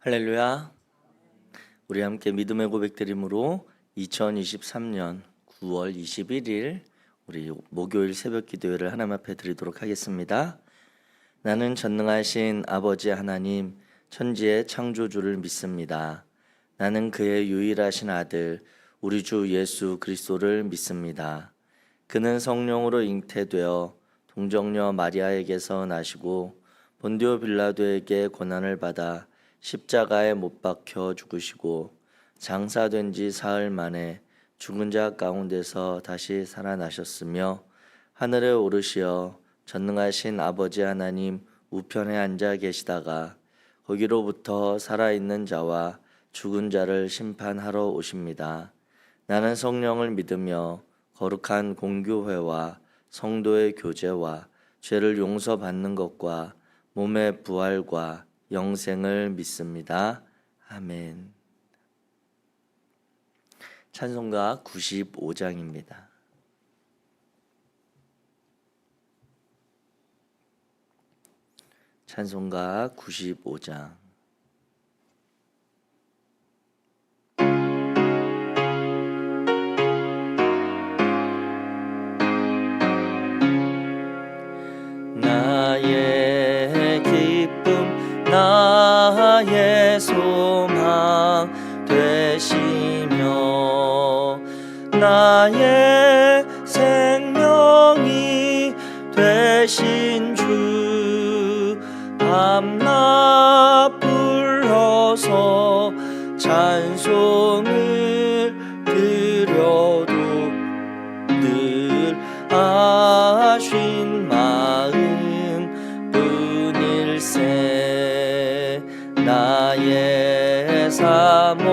할렐루야. 우리 함께 믿음의 고백드림으로 2023년 9월 21일 우리 목요일 새벽 기도회를 하나님 앞에 드리도록 하겠습니다. 나는 전능하신 아버지 하나님 천지의 창조주를 믿습니다. 나는 그의 유일하신 아들 우리 주 예수 그리스도를 믿습니다. 그는 성령으로 잉태되어 동정녀 마리아에게서 나시고 본디오 빌라도에게 고난을 받아 십자가에 못 박혀 죽으시고 장사된 지 사흘 만에 죽은 자 가운데서 다시 살아나셨으며 하늘에 오르시어 전능하신 아버지 하나님 우편에 앉아 계시다가 거기로부터 살아있는 자와 죽은 자를 심판하러 오십니다. 나는 성령을 믿으며 거룩한 공교회와 성도의 교제와 죄를 용서받는 것과 몸의 부활과 영생을 믿습니다. 아멘. 찬송가 95장입니다. 찬송가 95장. 나의 기쁨 나의 소망 되시며 나의 생명이 되신 주 밤낮 불러서 찬송을 드려도 늘 아쉬운 마음 뿐일세. 나의 사모하는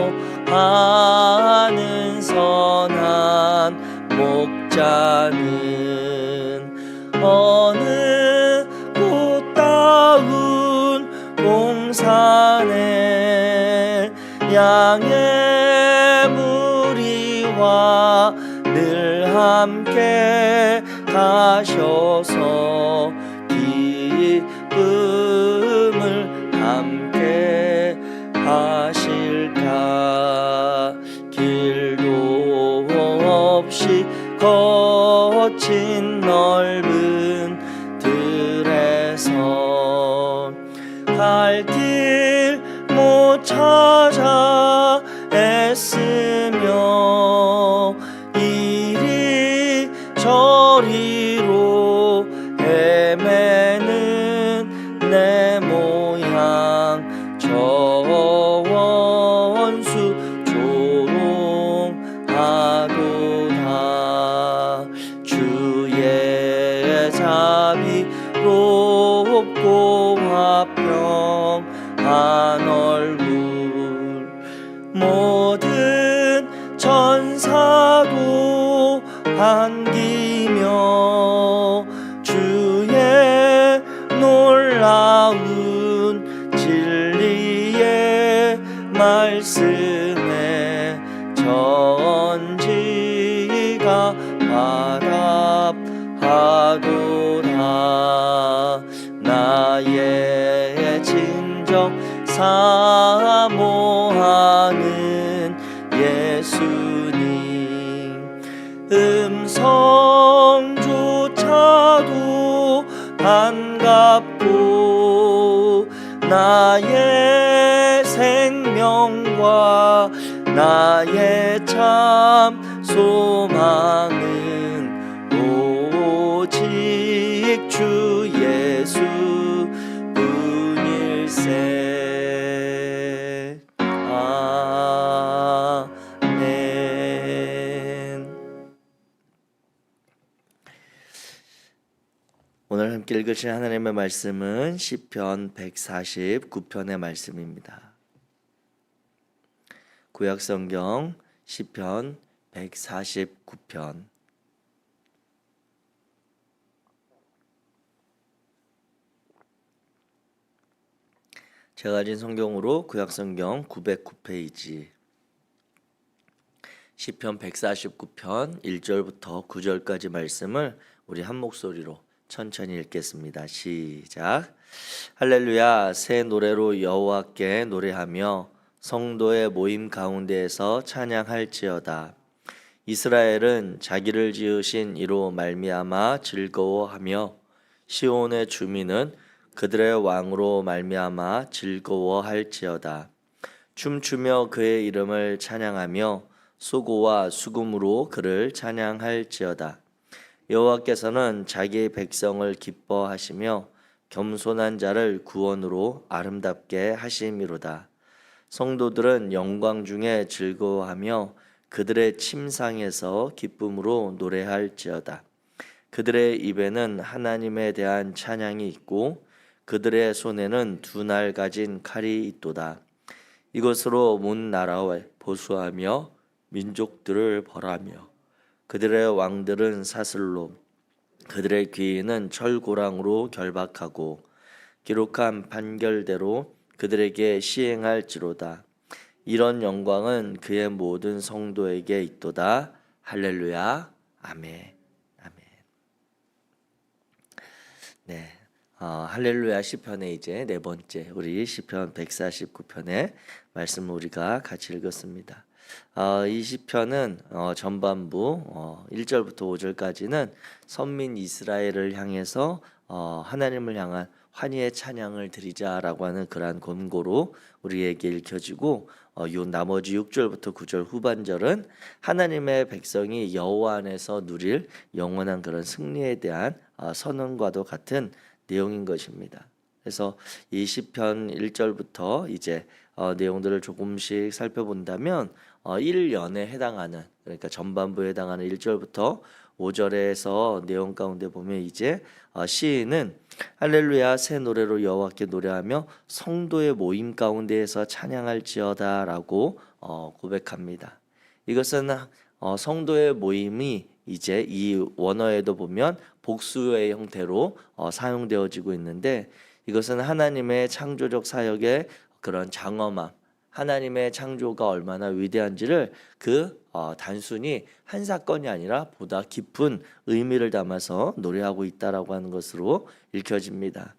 선한 목자는 어느 꽃다운 동산에 양의 무리와 늘 함께 가셔서 기쁨을 함께 하실까. 길도 없이 거친 넓은 들에서 갈 길 못 찾아 애쓰며 이리 저리로 헤매는 내 모양 저 원수 조롱하도다. 주의 자비롭고 화평한 얼굴 모든 천사도 반기며 주의 놀라운 진리의 말씀에 전지가 화답하도다. 나의 진정 사모하는 예수님 음성조차도 반갑고 나의 생명과 나의 참 소망은 오직 주 예수 뿐일세. 아멘. 오늘 함께 읽으실 하나님의 말씀은 시편 149편의 말씀입니다. 구약성경 시편 149편. 제가 가진 성경으로 구약성경 909페이지 시편 149편 1절부터 9절까지 말씀을 우리 한 목소리로 천천히 읽겠습니다. 시작. 할렐루야. 새 노래로 여호와께 노래하며 성도의 모임 가운데에서 찬양할지어다. 이스라엘은 자기를 지으신 이로 말미암아 즐거워하며 시온의 주민은 그들의 왕으로 말미암아 즐거워할지어다. 춤추며 그의 이름을 찬양하며 수고와 수금으로 그를 찬양할지어다. 여호와께서는 자기 백성을 기뻐하시며 겸손한 자를 구원으로 아름답게 하심이로다. 성도들은 영광 중에 즐거워하며 그들의 침상에서 기쁨으로 노래할지어다. 그들의 입에는 하나님에 대한 찬양이 있고 그들의 손에는 두 날 가진 칼이 있도다. 이것으로 문 나라에 보수하며 민족들을 벌하며 그들의 왕들은 사슬로 그들의 귀인은 철고랑으로 결박하고 기록한 판결대로 그들에게 시행할지로다. 이런 영광은 그의 모든 성도에게 있도다. 할렐루야. 아멘. 아멘. 네. 할렐루야 시편의 이제 네 번째 우리 시편 149편의 말씀을 우리가 같이 읽었습니다. 이 시편은 전반부 1절부터 5절까지는 선민 이스라엘을 향해서 하나님을 향한 환희의 찬양을 드리자라고 하는 그러한 권고로 우리에게 읽혀지고 요 나머지 6절부터 9절 후반절은 하나님의 백성이 여호와 안에서 누릴 영원한 그런 승리에 대한 선언과도 같은 내용인 것입니다. 그래서 이 시편 1절부터 이제 내용들을 조금씩 살펴본다면 1년에 해당하는, 그러니까 전반부에 해당하는 1절부터 5절에서 내용 가운데 보면 이제 시인은 할렐루야 새 노래로 여호와께 노래하며 성도의 모임 가운데에서 찬양할지어다라고 고백합니다. 이것은 성도의 모임이 이제 이 원어에도 보면 복수의 형태로 사용되어지고 있는데, 이것은 하나님의 창조적 사역의 그런 장엄함, 하나님의 창조가 얼마나 위대한지를 단순히 한 사건이 아니라 보다 깊은 의미를 담아서 노래하고 있다라고 하는 것으로 읽혀집니다.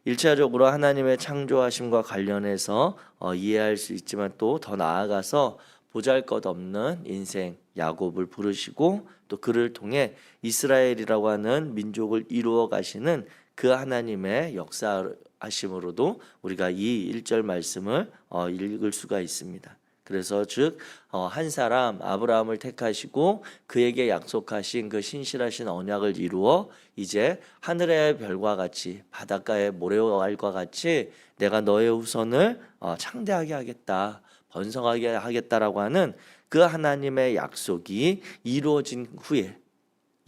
1차적으로 하나님의 창조하심과 관련해서 이해할 수 있지만 또 더 나아가서 보잘것없는 인생 야곱을 부르시고 또 그를 통해 이스라엘이라고 하는 민족을 이루어 가시는 그 하나님의 역사하심으로도 우리가 이 1절 말씀을 읽을 수가 있습니다. 그래서 즉 한 사람 아브라함을 택하시고 그에게 약속하신 그 신실하신 언약을 이루어 이제 하늘의 별과 같이 바닷가의 모래알과 같이 내가 너의 후손을 창대하게 하겠다, 번성하게 하겠다라고 하는 그 하나님의 약속이 이루어진 후에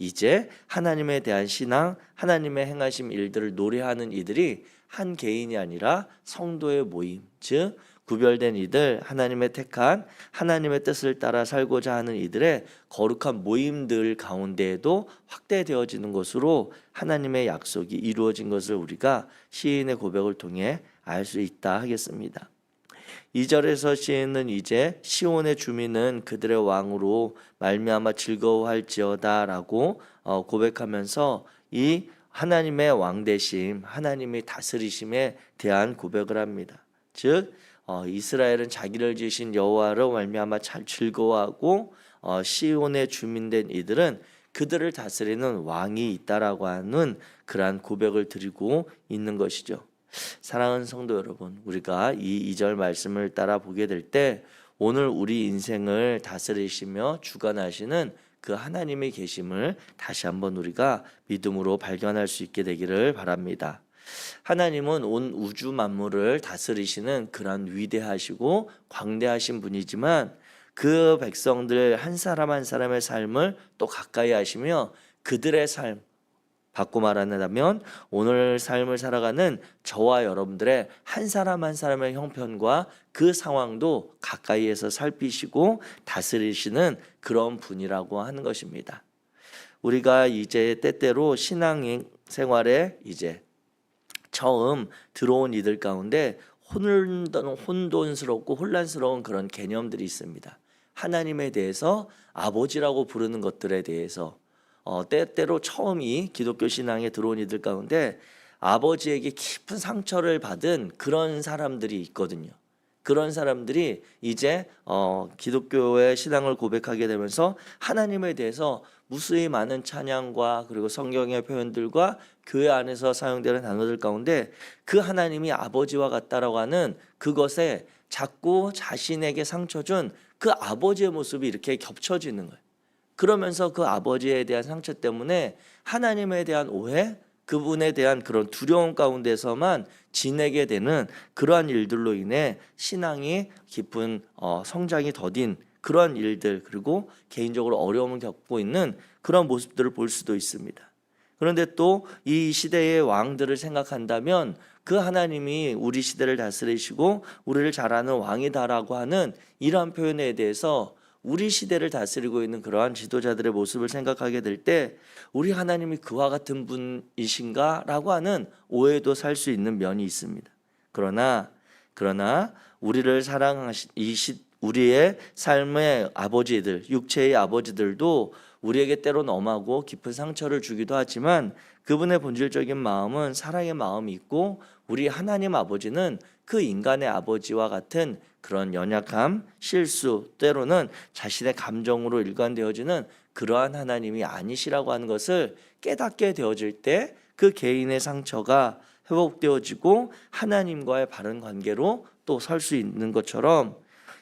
이제 하나님에 대한 신앙, 하나님의 행하심 일들을 노래하는 이들이 한 개인이 아니라 성도의 모임, 즉 구별된 이들, 하나님의 택한 하나님의 뜻을 따라 살고자 하는 이들의 거룩한 모임들 가운데에도 확대되어지는 것으로 하나님의 약속이 이루어진 것을 우리가 시인의 고백을 통해 알 수 있다 하겠습니다. 2절에서 시인은 이제 시온의 주민은 그들의 왕으로 말미암아 즐거워할지어다라고 고백하면서 이 하나님의 왕되심, 하나님의 다스리심에 대한 고백을 합니다. 즉 이스라엘은 자기를 지으신 여호와로 말미암아 잘 즐거워하고 시온의 주민된 이들은 그들을 다스리는 왕이 있다라고 하는 그러한 고백을 드리고 있는 것이죠. 사랑하는 성도 여러분, 우리가 이 2절 말씀을 따라 보게 될 때 오늘 우리 인생을 다스리시며 주관하시는 그 하나님의 계심을 다시 한번 우리가 믿음으로 발견할 수 있게 되기를 바랍니다. 하나님은 온 우주 만물을 다스리시는 그런 위대하시고 광대하신 분이지만 그 백성들 한 사람 한 사람의 삶을 또 가까이 하시며 그들의 삶, 바꿔 말하자면 오늘 삶을 살아가는 저와 여러분들의 한 사람 한 사람의 형편과 그 상황도 가까이에서 살피시고 다스리시는 그런 분이라고 하는 것입니다. 우리가 이제 때때로 신앙 생활에 이제 처음 들어온 이들 가운데 혼돈스럽고 혼란스러운 그런 개념들이 있습니다. 하나님에 대해서 아버지라고 부르는 것들에 대해서 때때로 처음이 기독교 신앙에 들어온 이들 가운데 아버지에게 깊은 상처를 받은 그런 사람들이 있거든요. 그런 사람들이 이제 기독교의 신앙을 고백하게 되면서 하나님에 대해서 무수히 많은 찬양과 그리고 성경의 표현들과 교회 안에서 사용되는 단어들 가운데 그 하나님이 아버지와 같다라고 하는 그것에 자꾸 자신에게 상처 준 그 아버지의 모습이 이렇게 겹쳐지는 거예요. 그러면서 그 아버지에 대한 상처 때문에 하나님에 대한 오해, 그분에 대한 그런 두려움 가운데서만 지내게 되는 그러한 일들로 인해 신앙이 깊은 성장이 더딘 그러한 일들, 그리고 개인적으로 어려움을 겪고 있는 그런 모습들을 볼 수도 있습니다. 그런데 또 이 시대의 왕들을 생각한다면 그 하나님이 우리 시대를 다스리시고 우리를 잘 아는 왕이다라고 하는 이러한 표현에 대해서 우리 시대를 다스리고 있는 그러한 지도자들의 모습을 생각하게 될 때 우리 하나님이 그와 같은 분이신가? 라고 하는 오해도 살 수 있는 면이 있습니다. 그러나 우리를 사랑하신 우리의 삶의 아버지들, 육체의 아버지들도 우리에게 때론 엄하고 깊은 상처를 주기도 하지만 그분의 본질적인 마음은 사랑의 마음이 있고 우리 하나님 아버지는 그 인간의 아버지와 같은 그런 연약함, 실수, 때로는 자신의 감정으로 일관되어지는 그러한 하나님이 아니시라고 하는 것을 깨닫게 되어질 때 그 개인의 상처가 회복되어지고 하나님과의 바른 관계로 또 설 수 있는 것처럼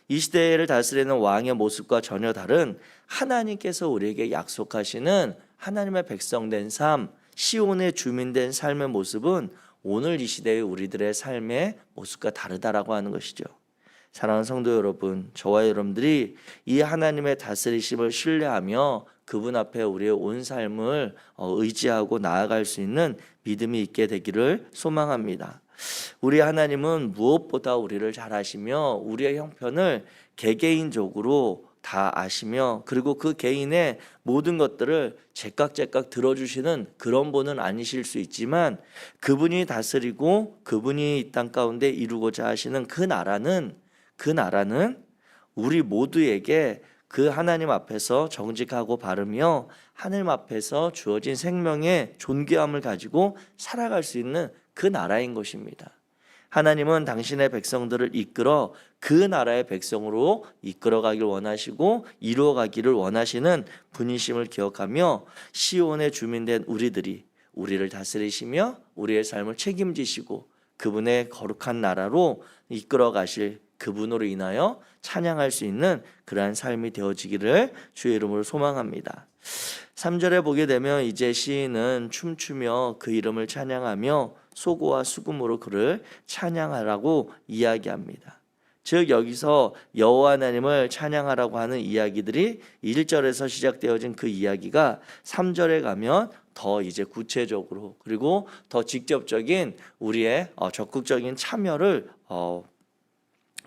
이 시대를 다스리는 왕의 모습과 전혀 다른 하나님께서 우리에게 약속하시는 하나님의 백성된 삶, 시온의 주민된 삶의 모습은 오늘 이 시대의 우리들의 삶의 모습과 다르다라고 하는 것이죠. 사랑하는 성도 여러분, 저와 여러분들이 이 하나님의 다스리심을 신뢰하며 그분 앞에 우리의 온 삶을 의지하고 나아갈 수 있는 믿음이 있게 되기를 소망합니다. 우리 하나님은 무엇보다 우리를 잘 아시며 우리의 형편을 개개인적으로 다 아시며 그리고 그 개인의 모든 것들을 제깍제깍 들어주시는 그런 분은 아니실 수 있지만 그분이 다스리고 그분이 이 땅 가운데 이루고자 하시는 그 나라는 우리 모두에게 그 하나님 앞에서 정직하고 바르며 하나님 앞에서 주어진 생명의 존귀함을 가지고 살아갈 수 있는 그 나라인 것입니다. 하나님은 당신의 백성들을 이끌어 그 나라의 백성으로 이끌어가길 원하시고 이루어가기를 원하시는 분이심을 기억하며 시온의 주민된 우리를 다스리시며 우리의 삶을 책임지시고 그분의 거룩한 나라로 이끌어가실 그분으로 인하여 찬양할 수 있는 그러한 삶이 되어지기를 주의 이름으로 소망합니다. 3절에 보게 되면 이제 시인은 춤추며 그 이름을 찬양하며 소고와 수금으로 그를 찬양하라고 이야기합니다. 즉 여기서 여호와 하나님을 찬양하라고 하는 이야기들이 1절에서 시작되어진 그 이야기가 3절에 가면 더 이제 구체적으로 그리고 더 직접적인 우리의 적극적인 참여를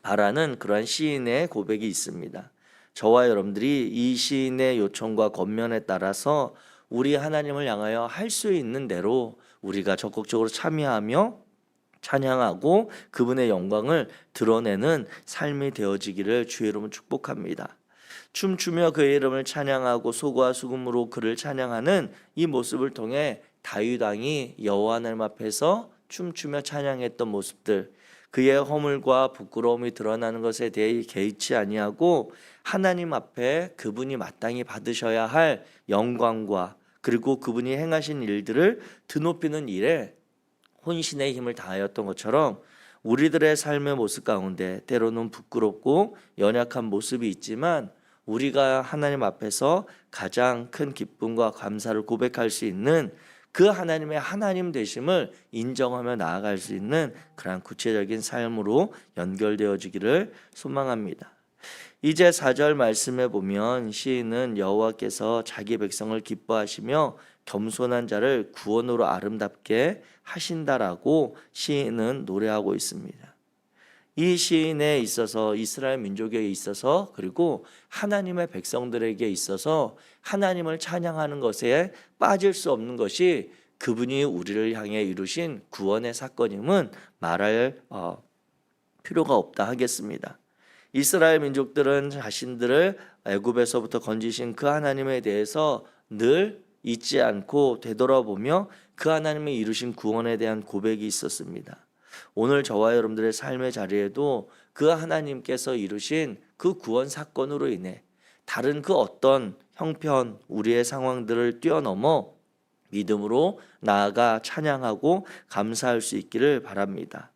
바라는 그러한 시인의 고백이 있습니다. 저와 여러분들이 이 시인의 요청과 권면에 따라서 우리 하나님을 향하여 할 수 있는 대로 우리가 적극적으로 참여하며 찬양하고 그분의 영광을 드러내는 삶이 되어지기를 주의 이름으로 축복합니다. 춤추며 그의 이름을 찬양하고 소고와 수금으로 그를 찬양하는 이 모습을 통해 다윗 왕이 여호와 하나님 앞에서 춤추며 찬양했던 모습들, 그의 허물과 부끄러움이 드러나는 것에 대해 개의치 아니하고 하나님 앞에 그분이 마땅히 받으셔야 할 영광과 그리고 그분이 행하신 일들을 드높이는 일에 혼신의 힘을 다하였던 것처럼 우리들의 삶의 모습 가운데 때로는 부끄럽고 연약한 모습이 있지만 우리가 하나님 앞에서 가장 큰 기쁨과 감사를 고백할 수 있는 그 하나님의 하나님 되심을 인정하며 나아갈 수 있는 그러한 구체적인 삶으로 연결되어지기를 소망합니다. 이제 4절 말씀에 보면 시인은 여호와께서 자기 백성을 기뻐하시며 겸손한 자를 구원으로 아름답게 하신다라고 시인은 노래하고 있습니다. 이 시인에 있어서 이스라엘 민족에 있어서 그리고 하나님의 백성들에게 있어서 하나님을 찬양하는 것에 빠질 수 없는 것이 그분이 우리를 향해 이루신 구원의 사건임은 말할 필요가 없다 하겠습니다. 이스라엘 민족들은 자신들을 애굽에서부터 건지신 그 하나님에 대해서 늘 잊지 않고 되돌아보며 그 하나님의 이루신 구원에 대한 고백이 있었습니다. 오늘 저와 여러분들의 삶의 자리에도 그 하나님께서 이루신 그 구원 사건으로 인해 다른 그 어떤 형편, 우리의 상황들을 뛰어넘어 믿음으로 나아가 찬양하고 감사할 수 있기를 바랍니다.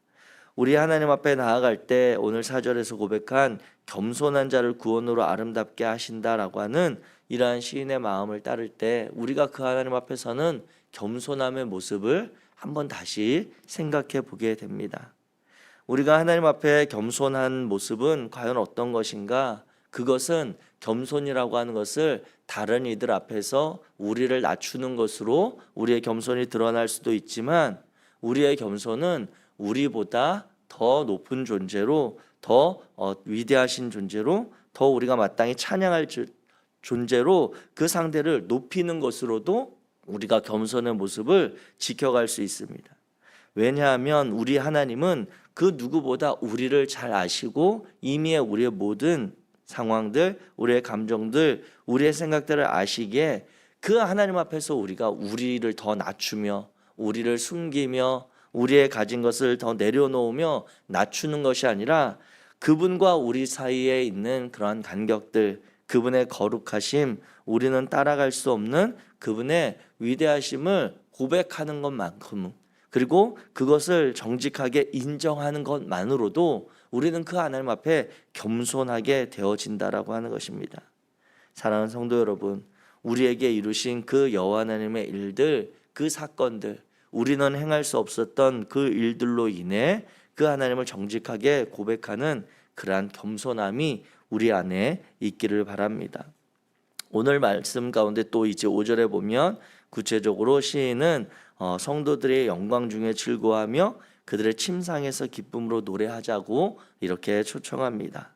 우리 하나님 앞에 나아갈 때 오늘 4절에서 고백한 겸손한 자를 구원으로 아름답게 하신다라고 하는 이러한 시인의 마음을 따를 때 우리가 그 하나님 앞에서는 겸손함의 모습을 한번 다시 생각해 보게 됩니다. 우리가 하나님 앞에 겸손한 모습은 과연 어떤 것인가? 그것은 겸손이라고 하는 것을 다른 이들 앞에서 우리를 낮추는 것으로 우리의 겸손이 드러날 수도 있지만 우리의 겸손은 우리보다 더 높은 존재로 더 위대하신 존재로 더 우리가 마땅히 찬양할 존재로 그 상대를 높이는 것으로도 우리가 겸손의 모습을 지켜갈 수 있습니다. 왜냐하면 우리 하나님은 그 누구보다 우리를 잘 아시고 이미 우리의 모든 상황들, 우리의 감정들, 우리의 생각들을 아시기에 그 하나님 앞에서 우리가 우리를 더 낮추며 우리를 숨기며 우리의 가진 것을 더 내려놓으며 낮추는 것이 아니라 그분과 우리 사이에 있는 그러한 간격들, 그분의 거룩하심, 우리는 따라갈 수 없는 그분의 위대하심을 고백하는 것만큼 그리고 그것을 정직하게 인정하는 것만으로도 우리는 그 하나님 앞에 겸손하게 되어진다라고 하는 것입니다. 사랑하는 성도 여러분, 우리에게 이루신 그 여호와 하나님의 일들, 그 사건들, 우리는 행할 수 없었던 그 일들로 인해 그 하나님을 정직하게 고백하는 그러한 겸손함이 우리 안에 있기를 바랍니다. 오늘 말씀 가운데 또 이제 5절에 보면 구체적으로 시인은 성도들의 영광 중에 즐거워하며 그들의 침상에서 기쁨으로 노래하자고 이렇게 초청합니다.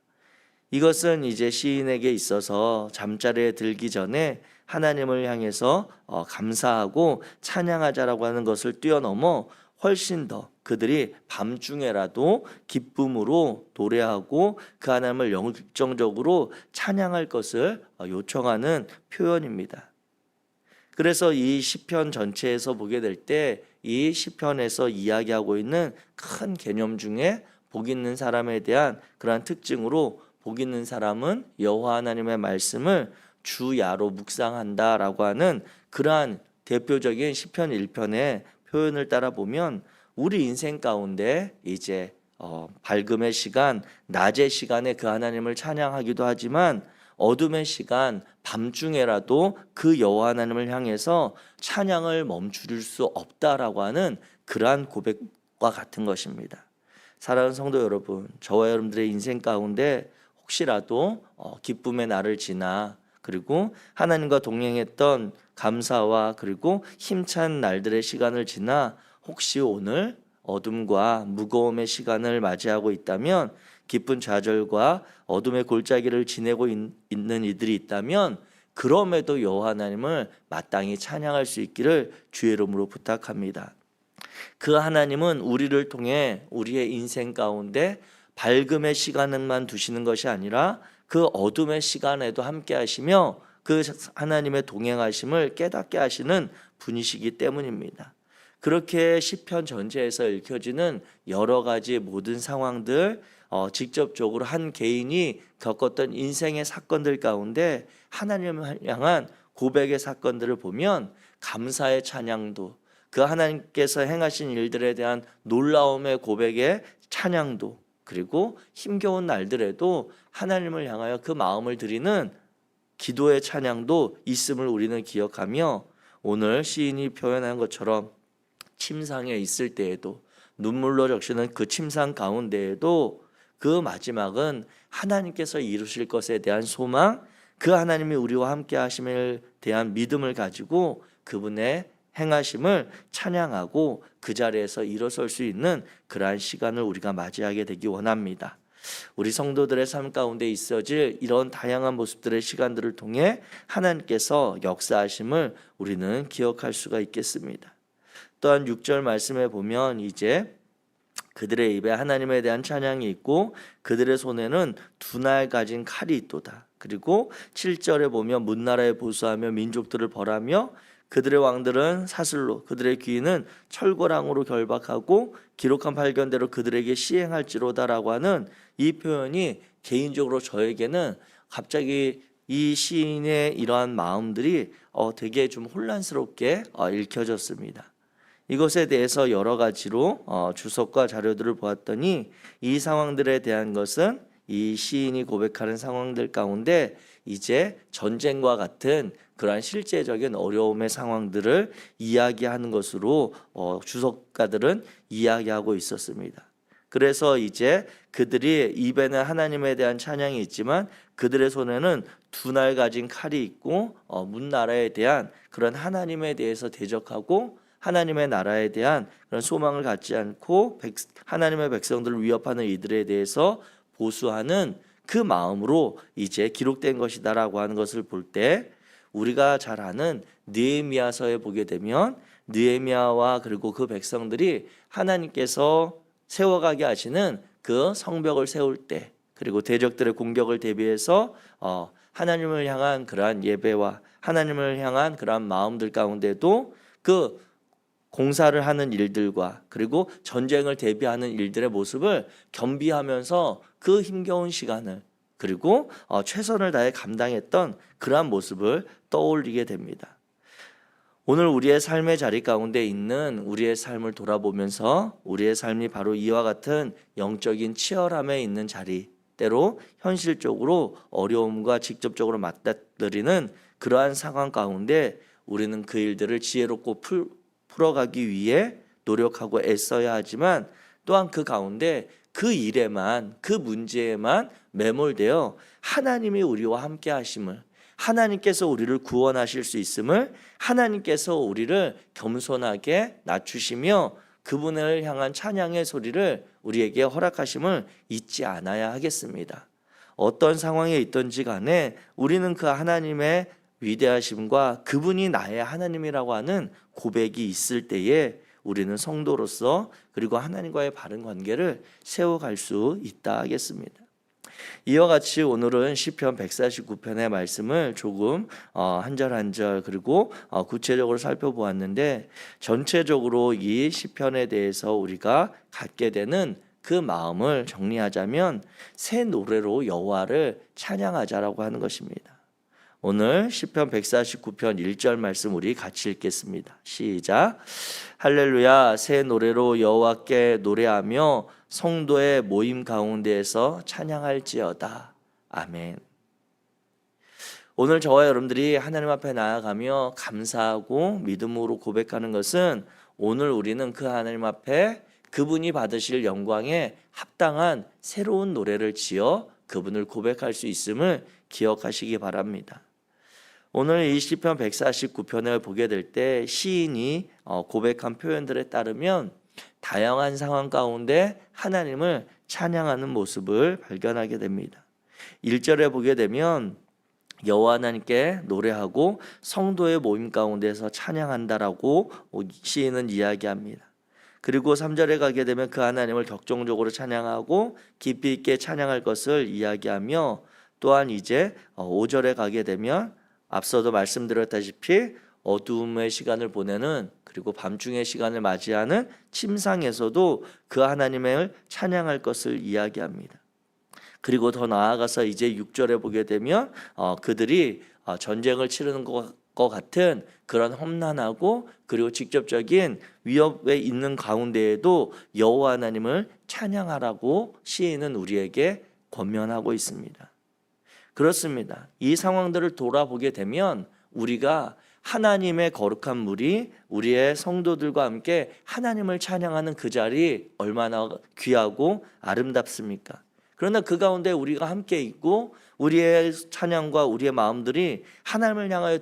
이것은 이제 시인에게 있어서 잠자리에 들기 전에 하나님을 향해서 감사하고 찬양하자라고 하는 것을 뛰어넘어 훨씬 더 그들이 밤중에라도 기쁨으로 노래하고 그 하나님을 영적적으로 찬양할 것을 요청하는 표현입니다. 그래서 이 시편 전체에서 보게 될 때 이 시편에서 이야기하고 있는 큰 개념 중에 복 있는 사람에 대한 그러한 특징으로 복 있는 사람은 여호와 하나님의 말씀을 주야로 묵상한다라고 하는 그러한 대표적인 시편 1편의 표현을 따라 보면 우리 인생 가운데 이제 밝음의 시간, 낮의 시간에 그 하나님을 찬양하기도 하지만 어둠의 시간, 밤중에라도 그 여호와 하나님을 향해서 찬양을 멈출 수 없다라고 하는 그러한 고백과 같은 것입니다. 사랑하는 성도 여러분, 저와 여러분들의 인생 가운데 혹시라도 기쁨의 날을 지나 그리고 하나님과 동행했던 감사와 그리고 힘찬 날들의 시간을 지나 혹시 오늘 어둠과 무거움의 시간을 맞이하고 있다면 깊은 좌절과 어둠의 골짜기를 지내고 있는 이들이 있다면 그럼에도 여호와 하나님을 마땅히 찬양할 수 있기를 주의 이름으로 부탁합니다. 그 하나님은 우리를 통해 우리의 인생 가운데 밝음의 시간만 두시는 것이 아니라 그 어둠의 시간에도 함께 하시며 그 하나님의 동행하심을 깨닫게 하시는 분이시기 때문입니다. 그렇게 시편 전체에서 읽혀지는 여러 가지 모든 상황들, 직접적으로 한 개인이 겪었던 인생의 사건들 가운데 하나님을 향한 고백의 사건들을 보면 감사의 찬양도, 그 하나님께서 행하신 일들에 대한 놀라움의 고백의 찬양도, 그리고 힘겨운 날들에도 하나님을 향하여 그 마음을 드리는 기도의 찬양도 있음을 우리는 기억하며 오늘 시인이 표현한 것처럼 침상에 있을 때에도 눈물로 적시는 그 침상 가운데에도 그 마지막은 하나님께서 이루실 것에 대한 소망, 그 하나님이 우리와 함께 하심에 대한 믿음을 가지고 그분의 행하심을 찬양하고 그 자리에서 일어설 수 있는 그러한 시간을 우리가 맞이하게 되기 원합니다. 우리 성도들의 삶 가운데 있어질 이런 다양한 모습들의 시간들을 통해 하나님께서 역사하심을 우리는 기억할 수가 있겠습니다. 또한 6절 말씀에 보면 이제 그들의 입에 하나님에 대한 찬양이 있고 그들의 손에는 두 날 가진 칼이 있도다. 그리고 7절에 보면 문나라에 보수하며 민족들을 벌하며 그들의 왕들은 사슬로, 그들의 귀인은 철거랑으로 결박하고 기록한 발견대로 그들에게 시행할지로다라고 하는 이 표현이 개인적으로 저에게는 갑자기 이 시인의 이러한 마음들이 되게 좀 혼란스럽게 읽혀졌습니다. 이것에 대해서 여러 가지로 주석과 자료들을 보았더니 이 상황들에 대한 것은 이 시인이 고백하는 상황들 가운데 이제 전쟁과 같은 그러한 실제적인 어려움의 상황들을 이야기하는 것으로 주석가들은 이야기하고 있었습니다. 그래서 이제 그들이 입에는 하나님에 대한 찬양이 있지만 그들의 손에는 두 날 가진 칼이 있고 문나라에 대한 그런 하나님에 대해서 대적하고 하나님의 나라에 대한 그런 소망을 갖지 않고 하나님의 백성들을 위협하는 이들에 대해서 보수하는 그 마음으로 이제 기록된 것이다라고 하는 것을 볼 때 우리가 잘 아는 느헤미야서에 보게 되면 느헤미야와 그리고 그 백성들이 하나님께서 세워가게 하시는 그 성벽을 세울 때 그리고 대적들의 공격을 대비해서 하나님을 향한 그러한 예배와 하나님을 향한 그러한 마음들 가운데도 그 공사를 하는 일들과 그리고 전쟁을 대비하는 일들의 모습을 겸비하면서 그 힘겨운 시간을 그리고 최선을 다해 감당했던 그러한 모습을 떠올리게 됩니다. 오늘 우리의 삶의 자리 가운데 있는 우리의 삶을 돌아보면서 우리의 삶이 바로 이와 같은 영적인 치열함에 있는 자리, 때로 현실적으로 어려움과 직접적으로 맞닥뜨리는 그러한 상황 가운데 우리는 그 일들을 지혜롭고 풀어가기 위해 노력하고 애써야 하지만 또한 그 가운데 그 일에만 그 문제에만 매몰되어 하나님이 우리와 함께 하심을 하나님께서 우리를 구원하실 수 있음을 하나님께서 우리를 겸손하게 낮추시며 그분을 향한 찬양의 소리를 우리에게 허락하심을 잊지 않아야 하겠습니다. 어떤 상황에 있든지 간에 우리는 그 하나님의 위대하심과 그분이 나의 하나님이라고 하는 고백이 있을 때에 우리는 성도로서 그리고 하나님과의 바른 관계를 세워갈 수 있다 하겠습니다. 이와 같이 오늘은 시편 149편의 말씀을 조금 한 절 한 절 그리고 구체적으로 살펴보았는데 전체적으로 이 시편에 대해서 우리가 갖게 되는 그 마음을 정리하자면 새 노래로 여호와를 찬양하자라고 하는 것입니다. 오늘 시편 149편 1절 말씀 우리 같이 읽겠습니다. 시작. 할렐루야 새 노래로 여호와께 노래하며 성도의 모임 가운데에서 찬양할지어다. 아멘. 오늘 저와 여러분들이 하나님 앞에 나아가며 감사하고 믿음으로 고백하는 것은 오늘 우리는 그 하나님 앞에 그분이 받으실 영광에 합당한 새로운 노래를 지어 그분을 고백할 수 있음을 기억하시기 바랍니다. 오늘 이 시편 149편을 보게 될 때 시인이 고백한 표현들에 따르면 다양한 상황 가운데 하나님을 찬양하는 모습을 발견하게 됩니다. 1절에 보게 되면 여호와 하나님께 노래하고 성도의 모임 가운데서 찬양한다라고 시인은 이야기합니다. 그리고 3절에 가게 되면 그 하나님을 격정적으로 찬양하고 깊이 있게 찬양할 것을 이야기하며 또한 이제 5절에 가게 되면 앞서도 말씀드렸다시피 어두움의 시간을 보내는 그리고 밤중의 시간을 맞이하는 침상에서도 그 하나님을 찬양할 것을 이야기합니다. 그리고 더 나아가서 이제 6절에 보게 되면 그들이 전쟁을 치르는 것 같은 그런 험난하고 그리고 직접적인 위협에 있는 가운데에도 여호와 하나님을 찬양하라고 시인은 우리에게 권면하고 있습니다. 그렇습니다. 이 상황들을 돌아보게 되면 우리가 하나님의 거룩한 무리 우리의 성도들과 함께 하나님을 찬양하는 그 자리 얼마나 귀하고 아름답습니까? 그러나 그 가운데 우리가 함께 있고 우리의 찬양과 우리의 마음들이 하나님을 향하여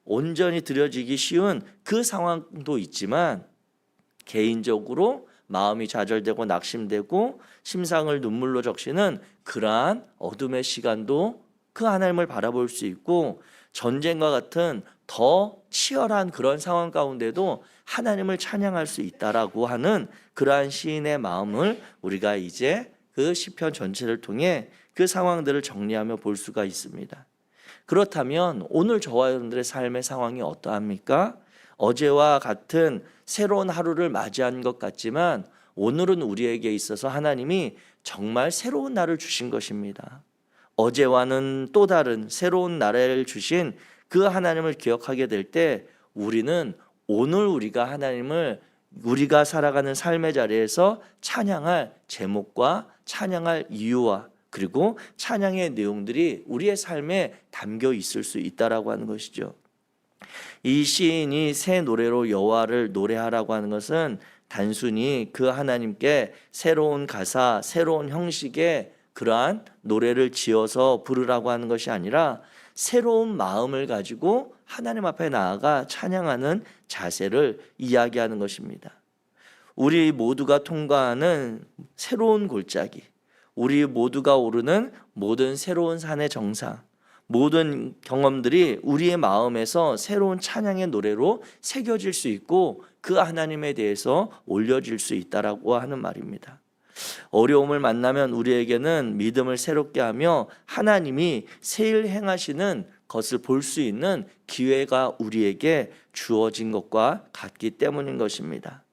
온전히 드려지기 쉬운 그 상황도 있지만 개인적으로 마음이 좌절되고 낙심되고 심상을 눈물로 적시는 그러한 어둠의 시간도 그 하나님을 바라볼 수 있고 전쟁과 같은 더 치열한 그런 상황 가운데도 하나님을 찬양할 수 있다라고 하는 그러한 시인의 마음을 우리가 이제 그 시편 전체를 통해 그 상황들을 정리하며 볼 수가 있습니다. 그렇다면 오늘 저와 여러분들의 삶의 상황이 어떠합니까? 어제와 같은 새로운 하루를 맞이한 것 같지만 오늘은 우리에게 있어서 하나님이 정말 새로운 날을 주신 것입니다. 어제와는 또 다른 새로운 날을 주신 그 하나님을 기억하게 될 때 우리는 오늘 우리가 살아가는 삶의 자리에서 찬양할 제목과 찬양할 이유와 그리고 찬양의 내용들이 우리의 삶에 담겨 있을 수 있다라고 하는 것이죠. 이 시인이 새 노래로 여호와를 노래하라고 하는 것은 단순히 그 하나님께 새로운 가사, 새로운 형식의 그러한 노래를 지어서 부르라고 하는 것이 아니라 새로운 마음을 가지고 하나님 앞에 나아가 찬양하는 자세를 이야기하는 것입니다. 우리 모두가 통과하는 새로운 골짜기, 우리 모두가 오르는 모든 새로운 산의 정상, 모든 경험들이 우리의 마음에서 새로운 찬양의 노래로 새겨질 수 있고 그 하나님에 대해서 올려질 수 있다라고 하는 말입니다. 어려움을 만나면 우리에게는 믿음을 새롭게 하며 하나님이 새 일 행하시는 것을 볼 수 있는 기회가 우리에게 주어진 것과 같기 때문인 것입니다.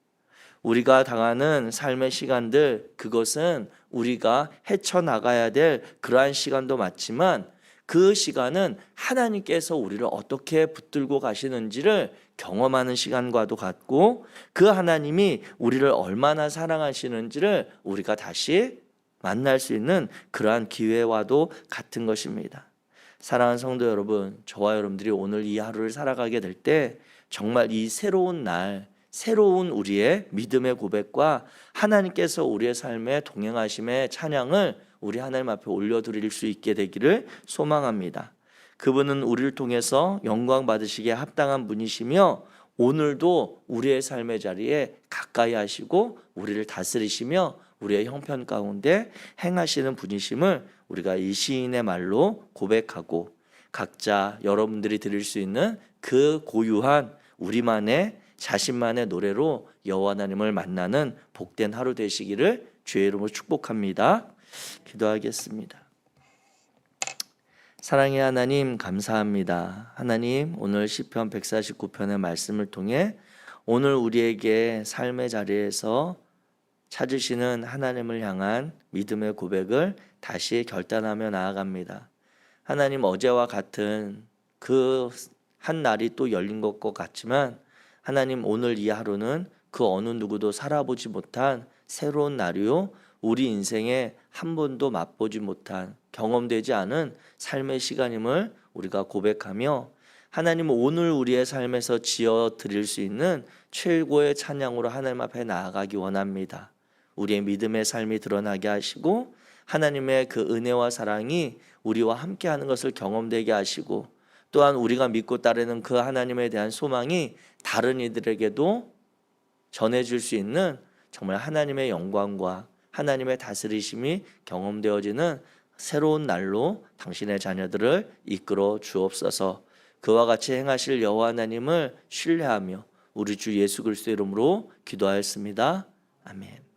우리가 당하는 삶의 시간들, 그것은 우리가 헤쳐나가야 될 그러한 시간도 맞지만 그 시간은 하나님께서 우리를 어떻게 붙들고 가시는지를 경험하는 시간과도 같고 그 하나님이 우리를 얼마나 사랑하시는지를 우리가 다시 만날 수 있는 그러한 기회와도 같은 것입니다. 사랑하는 성도 여러분, 저와 여러분들이 오늘 이 하루를 살아가게 될 때 정말 이 새로운 날, 새로운 우리의 믿음의 고백과 하나님께서 우리의 삶에 동행하심의 찬양을 우리 하나님 앞에 올려드릴 수 있게 되기를 소망합니다. 그분은 우리를 통해서 영광 받으시기에 합당한 분이시며 오늘도 우리의 삶의 자리에 가까이 하시고 우리를 다스리시며 우리의 형편 가운데 행하시는 분이심을 우리가 이 시인의 말로 고백하고 각자 여러분들이 들을 수 있는 그 고유한 우리만의 자신만의 노래로 여호와 하나님을 만나는 복된 하루 되시기를 주의 이름으로 축복합니다. 기도하겠습니다. 사랑의 하나님 감사합니다. 하나님 오늘 시편 149편의 말씀을 통해 오늘 우리에게 삶의 자리에서 찾으시는 하나님을 향한 믿음의 고백을 다시 결단하며 나아갑니다. 하나님 어제와 같은 그 한 날이 또 열린 것과 같지만 하나님 오늘 이 하루는 그 어느 누구도 살아보지 못한 새로운 날이요 우리 인생에 한 번도 맛보지 못한 경험되지 않은 삶의 시간임을 우리가 고백하며 하나님 오늘 우리의 삶에서 지어 드릴 수 있는 최고의 찬양으로 하나님 앞에 나아가기 원합니다. 우리의 믿음의 삶이 드러나게 하시고 하나님의 그 은혜와 사랑이 우리와 함께하는 것을 경험되게 하시고 또한 우리가 믿고 따르는 그 하나님에 대한 소망이 다른 이들에게도 전해질 수 있는 정말 하나님의 영광과 하나님의 다스리심이 경험되어지는 새로운 날로 당신의 자녀들을 이끌어 주옵소서. 그와 같이 행하실 여호와 하나님을 신뢰하며 우리 주 예수 그리스도의 이름으로 기도하였습니다. 아멘.